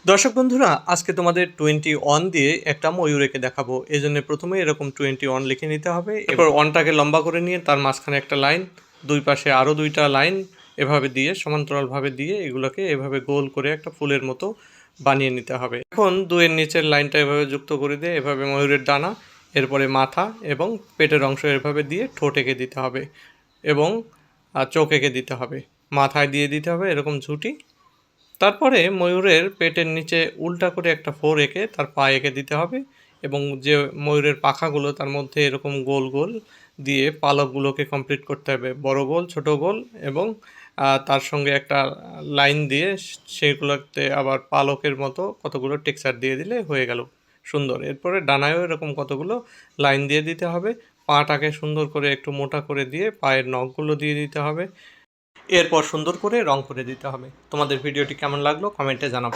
দর্শক বন্ধুরা, আজকে তোমাদের 21 দিয়ে একটা ময়ূর এঁকে দেখাবো। এজন্য প্রথমে এরকম 21 লিখে নিতে হবে। এরপর 1টাকে লম্বা করে নিয়ে তার মাঝখানে একটা লাইন, দুই পাশে আরও 2টা লাইন এভাবে দিয়ে সমান্তরালভাবে দিয়ে এগুলোকে এভাবে গোল করে একটা ফুলের মতো বানিয়ে নিতে হবে। এখন 2 এর নিচের লাইনটা এভাবে যুক্ত করে দিয়ে এভাবে ময়ূরের ডানা, এরপরে মাথা এবং পেটের অংশ এভাবে দিয়ে ঠোঁট এঁকে দিতে হবে এবং চোখ এঁকে দিতে হবে। মাথায় দিয়ে দিতে হবে এরকম ঝুঁটি। তারপরে ময়ূরের পেটের নিচে উল্টা করে একটা ফোর এঁকে তার পা এঁকে দিতে হবে এবং যে ময়ূরের পাখাগুলো তার মধ্যে এরকম গোল গোল দিয়ে পালকগুলোকে কমপ্লিট করতে হবে, বড় গোল ছোট গোল এবং তার সঙ্গে একটা লাইন দিয়ে সেগুলোতে আবার পালকের মতো কতগুলো টেক্সচার দিয়ে দিলে হয়ে গেল সুন্দর। এরপরে ডানায়ও এরকম কতগুলো লাইন দিয়ে দিতে হবে। পাটাকে সুন্দর করে একটু মোটা করে দিয়ে পায়ের নখগুলো দিয়ে দিতে হবে। এরপর সুন্দর করে রং করে দিতে হবে। তোমাদের ভিডিওটি কেমন লাগলো কমেন্টে জানাবো।